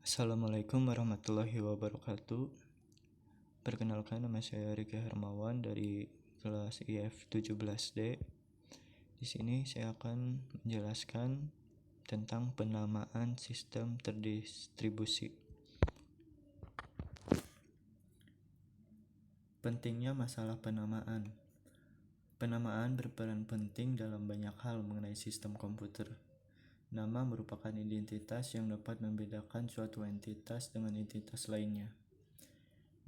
Assalamualaikum warahmatullahi wabarakatuh. Perkenalkan, nama saya Riki Hermawan dari kelas IF 17D. Di sini saya akan menjelaskan tentang penamaan sistem terdistribusi. Pentingnya masalah penamaan. Penamaan berperan penting dalam banyak hal mengenai sistem komputer. Nama merupakan identitas yang dapat membedakan suatu entitas dengan entitas lainnya.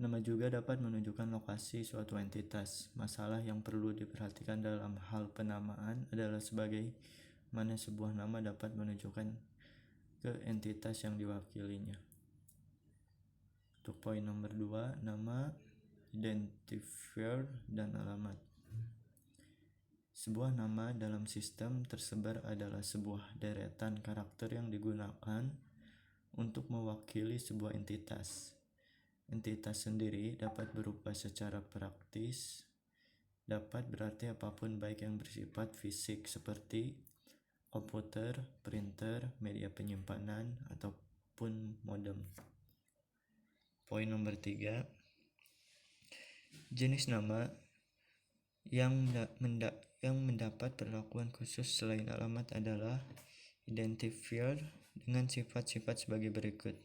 Nama juga dapat menunjukkan lokasi suatu entitas. Masalah yang perlu diperhatikan dalam hal penamaan adalah sebagaimana sebuah nama dapat menunjukkan ke entitas yang diwakilinya. Untuk poin nomor 2, nama, identifier, dan alamat. Sebuah nama dalam sistem tersebar adalah sebuah deretan karakter yang digunakan untuk mewakili sebuah entitas. Entitas sendiri dapat berubah secara praktis, dapat berarti apapun baik yang bersifat fisik seperti komputer, printer, media penyimpanan, ataupun modem. Poin nomor 3, jenis nama yang mendapat perlakuan khusus selain alamat adalah identifier dengan sifat-sifat sebagai berikut.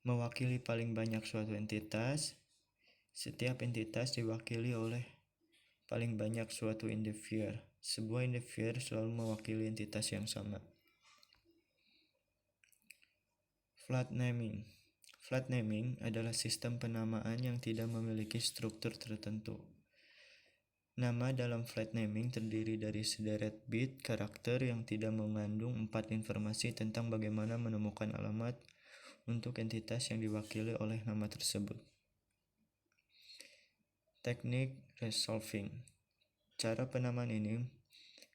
Mewakili paling banyak suatu entitas. Setiap entitas diwakili oleh paling banyak suatu identifier. Sebuah identifier selalu mewakili entitas yang sama. Flat naming. Flat naming adalah sistem penamaan yang tidak memiliki struktur tertentu. Nama dalam flat naming terdiri dari sederet bit karakter yang tidak mengandung 4 informasi tentang bagaimana menemukan alamat untuk entitas yang diwakili oleh nama tersebut. Teknik resolving. Cara penamaan ini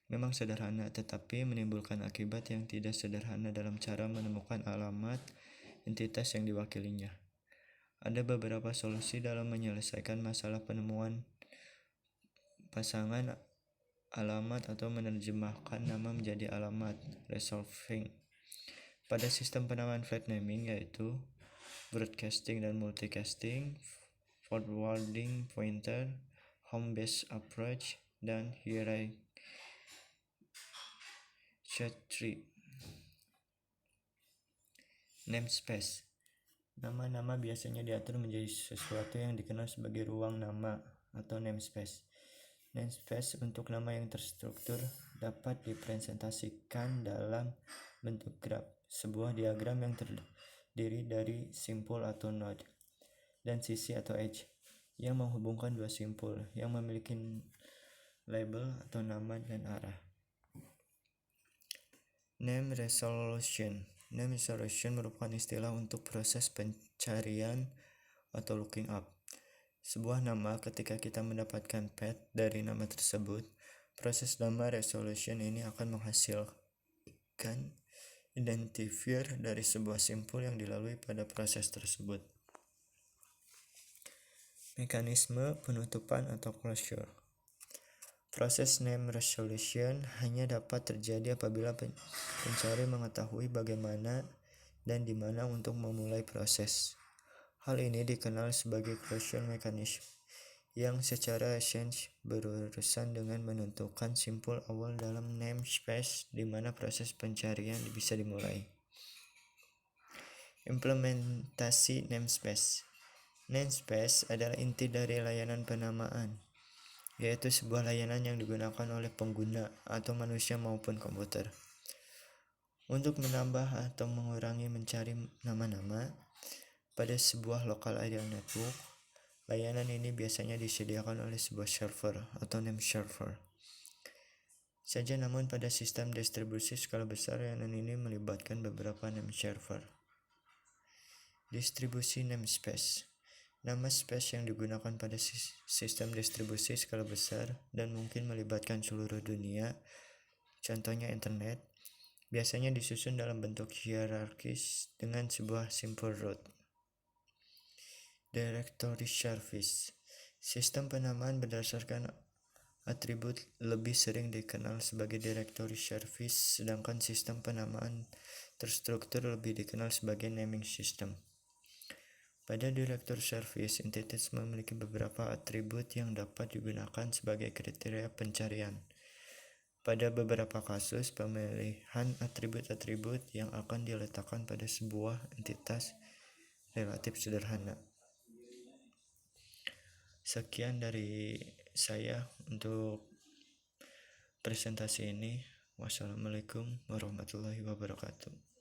memang sederhana, tetapi menimbulkan akibat yang tidak sederhana dalam cara menemukan alamat entitas yang diwakilinya. Ada beberapa solusi dalam menyelesaikan masalah penemuan pasangan alamat atau menerjemahkan nama menjadi alamat. Resolving pada sistem penamaan flat naming yaitu broadcasting dan multicasting, forwarding pointer, home based approach, dan hierarchy tree. Namespace. Nama-nama biasanya diatur menjadi sesuatu yang dikenal sebagai ruang nama atau namespace. Namespace untuk nama yang terstruktur dapat dipresentasikan dalam bentuk graf, sebuah diagram yang terdiri dari simpul atau node dan sisi atau edge yang menghubungkan dua simpul yang memiliki label atau nama dan arah. Name resolution. Name resolution merupakan istilah untuk proses pencarian atau looking up sebuah nama. Ketika kita mendapatkan path dari nama tersebut, proses nama resolution ini akan menghasilkan identifier dari sebuah simpul yang dilalui pada proses tersebut. Mekanisme penutupan atau closure. Proses name resolution hanya dapat terjadi apabila pencari mengetahui bagaimana dan di mana untuk memulai proses. Hal ini dikenal sebagai closure mechanism, yang secara esensi berurusan dengan menentukan simpul awal dalam namespace di mana proses pencarian bisa dimulai. Implementasi namespace. Namespace adalah inti dari layanan penamaan, yaitu sebuah layanan yang digunakan oleh pengguna atau manusia maupun komputer untuk menambah atau mengurangi mencari nama-nama pada sebuah local area network. Layanan ini biasanya disediakan oleh sebuah server atau name server saja, namun pada sistem distribusi skala besar layanan ini melibatkan beberapa name server. Distribusi namespace. Nama space yang digunakan pada sistem distribusi skala besar dan mungkin melibatkan seluruh dunia, contohnya internet, biasanya disusun dalam bentuk hierarkis dengan sebuah simple root. Directory service. Sistem penamaan berdasarkan atribut lebih sering dikenal sebagai directory service, sedangkan sistem penamaan terstruktur lebih dikenal sebagai naming system. Pada Director Service, entitas memiliki beberapa atribut yang dapat digunakan sebagai kriteria pencarian. Pada beberapa kasus, pemilihan atribut-atribut yang akan diletakkan pada sebuah entitas relatif sederhana. Sekian dari saya untuk presentasi ini. Wassalamualaikum warahmatullahi wabarakatuh.